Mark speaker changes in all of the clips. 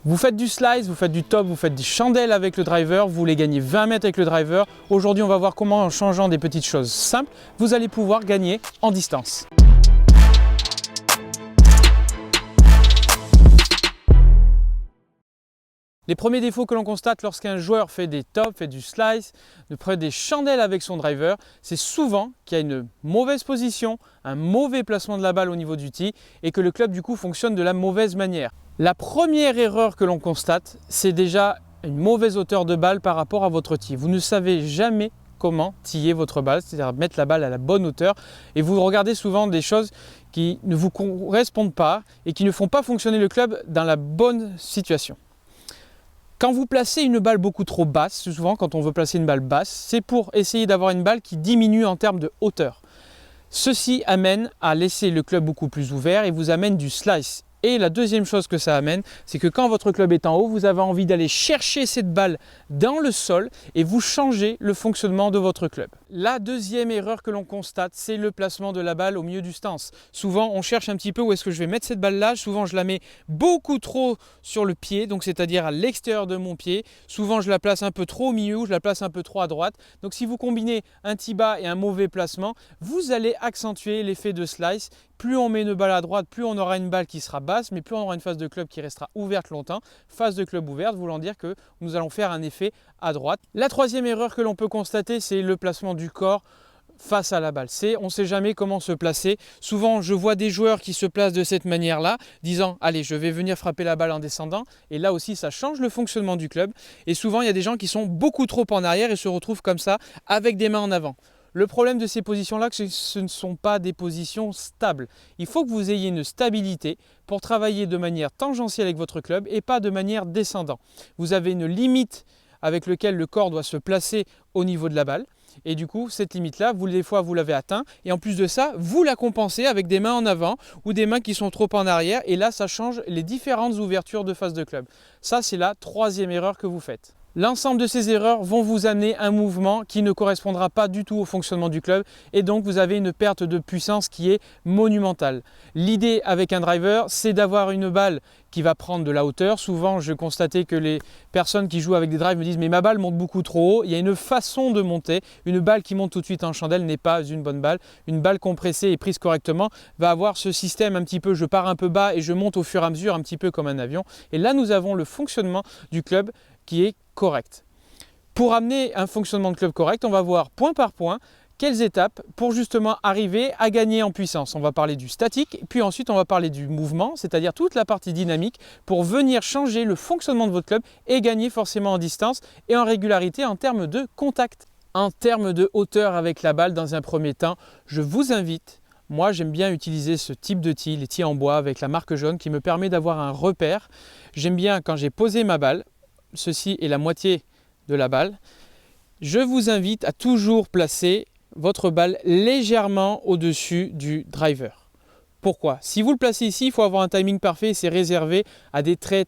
Speaker 1: Vous faites du slice, vous faites du top, vous faites des chandelles avec le driver, vous voulez gagner 20 mètres avec le driver. Aujourd'hui, on va voir comment, en changeant des petites choses simples, vous allez pouvoir gagner en distance. Les premiers défauts que l'on constate lorsqu'un joueur fait des tops, fait du slice, fait des chandelles avec son driver, c'est souvent qu'il y a une mauvaise position, un mauvais placement de la balle au niveau du tee et que le club du coup fonctionne de la mauvaise manière. La première erreur que l'on constate, c'est déjà une mauvaise hauteur de balle par rapport à votre tee. Vous ne savez jamais comment tiller votre balle, c'est-à-dire mettre la balle à la bonne hauteur et vous regardez souvent des choses qui ne vous correspondent pas et qui ne font pas fonctionner le club dans la bonne situation. Quand vous placez une balle beaucoup trop basse, souvent quand on veut placer une balle basse, c'est pour essayer d'avoir une balle qui diminue en termes de hauteur. Ceci amène à laisser le club beaucoup plus ouvert et vous amène du slice. Et la deuxième chose que ça amène, c'est que quand votre club est en haut, vous avez envie d'aller chercher cette balle dans le sol et vous changez le fonctionnement de votre club. La deuxième erreur que l'on constate, c'est le placement de la balle au milieu du stance. Souvent, on cherche un petit peu où est-ce que je vais mettre cette balle-là. Souvent, je la mets beaucoup trop sur le pied, donc c'est-à-dire à l'extérieur de mon pied. Souvent, je la place un peu trop au milieu ou je la place un peu trop à droite. Donc, si vous combinez un tee bas et un mauvais placement, vous allez accentuer l'effet de slice. Plus on met une balle à droite, plus on aura une balle qui sera basse, mais plus on aura une phase de club qui restera ouverte longtemps. Phase de club ouverte voulant dire que nous allons faire un effet à droite. La troisième erreur que l'on peut constater, c'est le placement du corps face à la balle. On ne sait jamais comment se placer. Souvent, je vois des joueurs qui se placent de cette manière-là, disant « Allez, je vais venir frapper la balle en descendant ». Et là aussi, ça change le fonctionnement du club. Et souvent, il y a des gens qui sont beaucoup trop en arrière et se retrouvent comme ça, avec des mains en avant. Le problème de ces positions-là, c'est que ce ne sont pas des positions stables. Il faut que vous ayez une stabilité pour travailler de manière tangentielle avec votre club et pas de manière descendante. Vous avez une limite avec laquelle le corps doit se placer au niveau de la balle. Et du coup, cette limite-là, des fois, vous l'avez atteint. Et en plus de ça, vous la compensez avec des mains en avant ou des mains qui sont trop en arrière. Et là, ça change les différentes ouvertures de phase de club. Ça, c'est la troisième erreur que vous faites. L'ensemble de ces erreurs vont vous amener un mouvement qui ne correspondra pas du tout au fonctionnement du club et donc vous avez une perte de puissance qui est monumentale. L'idée avec un driver, c'est d'avoir une balle qui va prendre de la hauteur. Souvent, je constatais que les personnes qui jouent avec des drives me disent « mais ma balle monte beaucoup trop haut ». Il y a une façon de monter. Une balle qui monte tout de suite en chandelle n'est pas une bonne balle. Une balle compressée et prise correctement va avoir ce système un petit peu, je pars un peu bas et je monte au fur et à mesure un petit peu comme un avion. Et là, nous avons le fonctionnement du club qui est correct. Pour amener un fonctionnement de club correct, on va voir point par point quelles étapes pour justement arriver à gagner en puissance. On va parler du statique, puis ensuite on va parler du mouvement, c'est-à-dire toute la partie dynamique pour venir changer le fonctionnement de votre club et gagner forcément en distance et en régularité en termes de contact. En termes de hauteur avec la balle dans un premier temps, je vous invite, moi j'aime bien utiliser ce type de tee, les tees en bois avec la marque jaune qui me permet d'avoir un repère. J'aime bien quand j'ai posé ma balle, ceci est la moitié de la balle. Je vous invite à toujours placer votre balle légèrement au-dessus du driver. Pourquoi? Si vous le placez ici, il faut avoir un timing parfait, c'est réservé à des très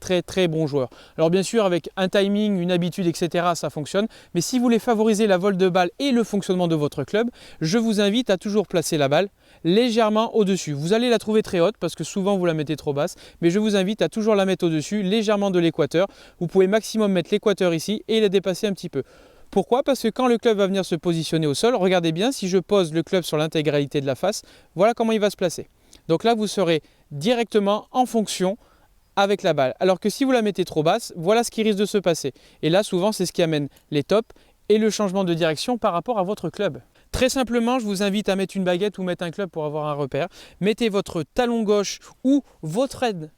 Speaker 1: bons joueurs. Alors bien sûr, avec un timing, une habitude, etc., ça fonctionne. Mais si vous voulez favoriser la vol de balle et le fonctionnement de votre club, je vous invite à toujours placer la balle légèrement au-dessus. Vous allez la trouver très haute parce que souvent vous la mettez trop basse, mais je vous invite à toujours la mettre au-dessus, légèrement de l'équateur. Vous pouvez maximum mettre l'équateur ici et la dépasser un petit peu. Pourquoi? Parce que quand le club va venir se positionner au sol, regardez bien, si je pose le club sur l'intégralité de la face, voilà comment il va se placer. Donc là, vous serez directement en fonction avec la balle. Alors que si vous la mettez trop basse, voilà ce qui risque de se passer. Et là, souvent, c'est ce qui amène les tops et le changement de direction par rapport à votre club. Très simplement, je vous invite à mettre une baguette ou mettre un club pour avoir un repère. Mettez votre talon gauche ou votre aine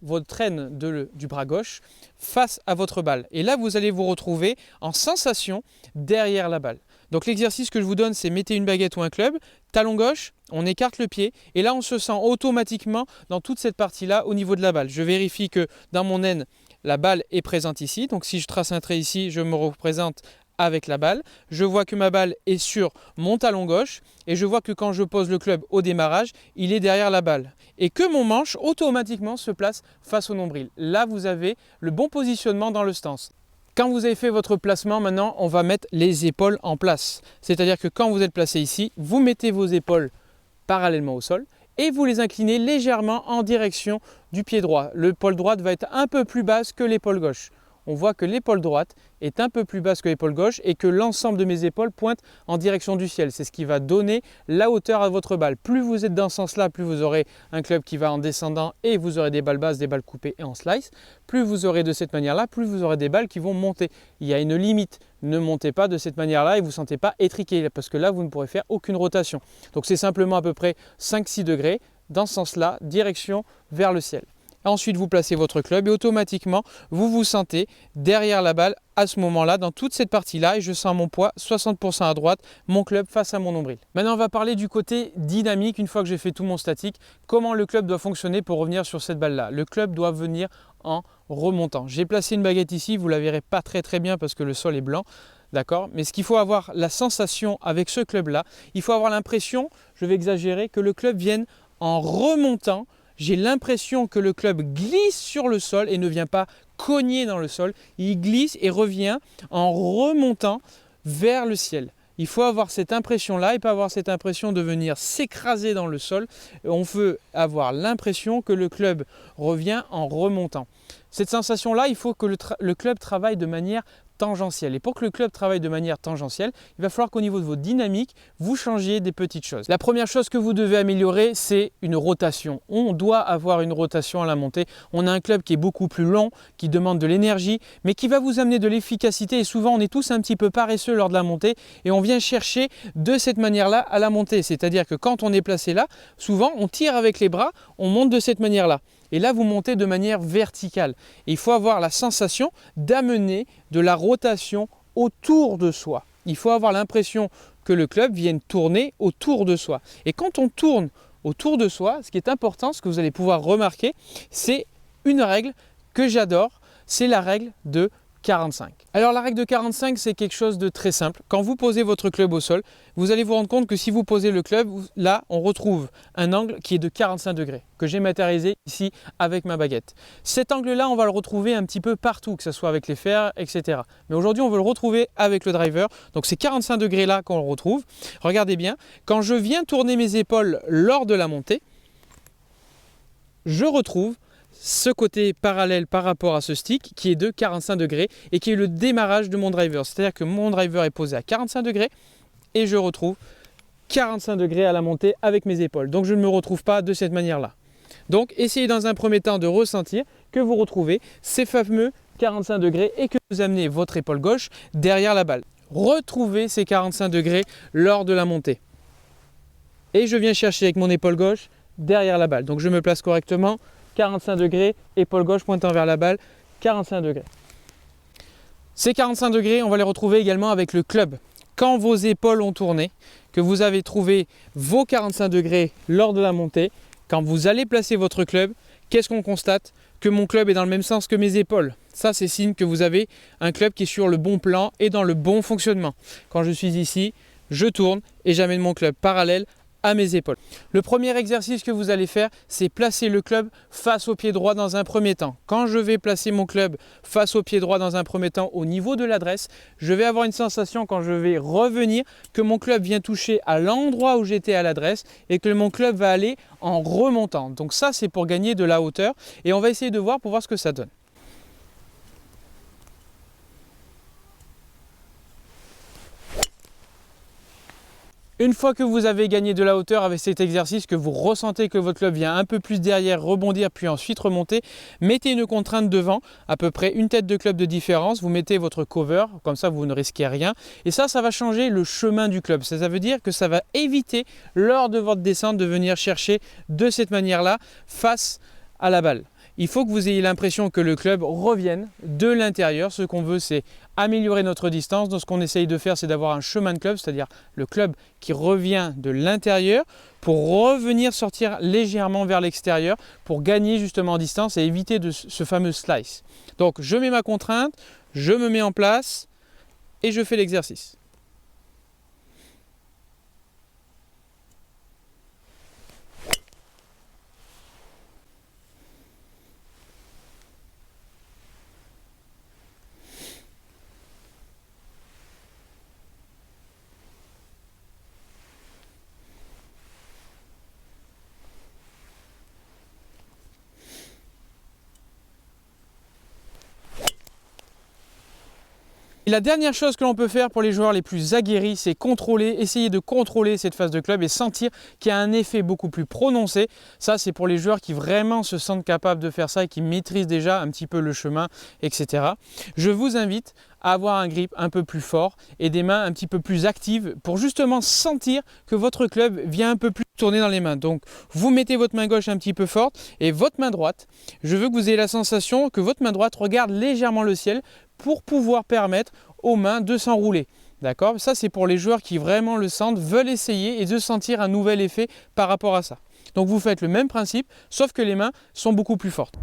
Speaker 1: du bras gauche face à votre balle. Et là, vous allez vous retrouver en sensation derrière la balle. Donc l'exercice que je vous donne, c'est mettez une baguette ou un club, talon gauche, on écarte le pied et là on se sent automatiquement dans toute cette partie-là au niveau de la balle. Je vérifie que dans mon aine, la balle est présente ici. Donc si je trace un trait ici, je me représente avec la balle. Je vois que ma balle est sur mon talon gauche et je vois que quand je pose le club au démarrage, il est derrière la balle. Et que mon manche automatiquement se place face au nombril. Là, vous avez le bon positionnement dans le stance. Quand vous avez fait votre placement, maintenant, on va mettre les épaules en place. C'est-à-dire que quand vous êtes placé ici, vous mettez vos épaules parallèlement au sol et vous les inclinez légèrement en direction du pied droit. L'épaule droite va être un peu plus basse que l'épaule gauche. On voit que l'épaule droite est un peu plus basse que l'épaule gauche et que l'ensemble de mes épaules pointe en direction du ciel. C'est ce qui va donner la hauteur à votre balle. Plus vous êtes dans ce sens-là, plus vous aurez un club qui va en descendant et vous aurez des balles basses, des balles coupées et en slice. Plus vous aurez de cette manière-là, plus vous aurez des balles qui vont monter. Il y a une limite. Ne montez pas de cette manière-là et vous ne sentez pas étriqué parce que là, vous ne pourrez faire aucune rotation. Donc c'est simplement à peu près 5-6 degrés dans ce sens-là, direction vers le ciel. Ensuite, vous placez votre club et automatiquement, vous vous sentez derrière la balle à ce moment-là, dans toute cette partie-là, et je sens mon poids 60% à droite, mon club face à mon nombril. Maintenant, on va parler du côté dynamique, une fois que j'ai fait tout mon statique, comment le club doit fonctionner pour revenir sur cette balle-là. Le club doit venir en remontant. J'ai placé une baguette ici, vous ne la verrez pas très bien parce que le sol est blanc. D'accord. Mais ce qu'il faut avoir la sensation avec ce club-là, il faut avoir l'impression, je vais exagérer, que le club vienne en remontant. J'ai l'impression que le club glisse sur le sol et ne vient pas cogner dans le sol. Il glisse et revient en remontant vers le ciel. Il faut avoir cette impression-là et pas avoir cette impression de venir s'écraser dans le sol. On veut avoir l'impression que le club revient en remontant. Cette sensation-là, il faut que le club travaille de manière tangentielle. Et pour que le club travaille de manière tangentielle, il va falloir qu'au niveau de votre dynamique, vous changiez des petites choses. La première chose que vous devez améliorer, c'est une rotation. On doit avoir une rotation à la montée. On a un club qui est beaucoup plus long, qui demande de l'énergie, mais qui va vous amener de l'efficacité. Et souvent, on est tous un petit peu paresseux lors de la montée et on vient chercher de cette manière-là à la montée. C'est-à-dire que quand on est placé là, souvent, on tire avec les bras, on monte de cette manière-là. Et là, vous montez de manière verticale. Et il faut avoir la sensation d'amener de la rotation autour de soi. Il faut avoir l'impression que le club vienne tourner autour de soi. Et quand on tourne autour de soi, ce qui est important, ce que vous allez pouvoir remarquer, c'est une règle que j'adore, c'est la règle de 45. Alors la règle de 45, c'est quelque chose de très simple. Quand vous posez votre club au sol, vous allez vous rendre compte que si vous posez le club, là, on retrouve un angle qui est de 45 degrés, que j'ai matérialisé ici avec ma baguette. Cet angle-là, on va le retrouver un petit peu partout, que ce soit avec les fers, etc. Mais aujourd'hui, on veut le retrouver avec le driver. Donc c'est 45 degrés là qu'on le retrouve. Regardez bien, quand je viens tourner mes épaules lors de la montée, je retrouve ce côté parallèle par rapport à ce stick qui est de 45 degrés et qui est le démarrage de mon driver. C'est-à-dire que mon driver est posé à 45 degrés et je retrouve 45 degrés à la montée avec mes épaules. Donc je ne me retrouve pas de cette manière-là. Donc essayez dans un premier temps de ressentir que vous retrouvez ces fameux 45 degrés et que vous amenez votre épaule gauche derrière la balle. Retrouvez ces 45 degrés lors de la montée. Et je viens chercher avec mon épaule gauche derrière la balle. Donc je me place correctement. 45 degrés, épaule gauche pointant vers la balle, 45 degrés. Ces 45 degrés, on va les retrouver également avec le club. Quand vos épaules ont tourné, que vous avez trouvé vos 45 degrés lors de la montée, quand vous allez placer votre club, qu'est-ce qu'on constate? Que mon club est dans le même sens que mes épaules. Ça, c'est signe que vous avez un club qui est sur le bon plan et dans le bon fonctionnement. Quand je suis ici, je tourne et j'amène mon club parallèle à mes épaules. Le premier exercice que vous allez faire, c'est placer le club face au pied droit dans un premier temps. Quand je vais placer mon club face au pied droit dans un premier temps au niveau de l'adresse, je vais avoir une sensation quand je vais revenir que mon club vient toucher à l'endroit où j'étais à l'adresse et que mon club va aller en remontant. Donc ça, c'est pour gagner de la hauteur et on va essayer de voir pour voir ce que ça donne. Une fois que vous avez gagné de la hauteur avec cet exercice, que vous ressentez que votre club vient un peu plus derrière, rebondir puis ensuite remonter, mettez une contrainte devant, à peu près une tête de club de différence, vous mettez votre cover, comme ça vous ne risquez rien. Et ça va changer le chemin du club. Ça veut dire que ça va éviter lors de votre descente de venir chercher de cette manière-là face à la balle. Il faut que vous ayez l'impression que le club revienne de l'intérieur. Ce qu'on veut, c'est améliorer notre distance. Donc, ce qu'on essaye de faire, c'est d'avoir un chemin de club, c'est-à-dire le club qui revient de l'intérieur pour revenir sortir légèrement vers l'extérieur pour gagner justement en distance et éviter ce fameux slice. Donc, je mets ma contrainte, je me mets en place et je fais l'exercice. la dernière chose que l'on peut faire pour les joueurs les plus aguerris, c'est essayer de contrôler cette phase de club et sentir qu'il y a un effet beaucoup plus prononcé. Ça, c'est pour les joueurs qui vraiment se sentent capables de faire ça et qui maîtrisent déjà un petit peu le chemin, etc. Je vous invite à avoir un grip un peu plus fort et des mains un petit peu plus actives pour justement sentir que votre club vient un peu plus tourner dans les mains. Donc, vous mettez votre main gauche un petit peu forte et votre main droite, je veux que vous ayez la sensation que votre main droite regarde légèrement le ciel pour pouvoir permettre aux mains de s'enrouler. D'accord? Ça, c'est pour les joueurs qui vraiment le sentent, veulent essayer et de sentir un nouvel effet par rapport à ça. Donc, vous faites le même principe, sauf que les mains sont beaucoup plus fortes.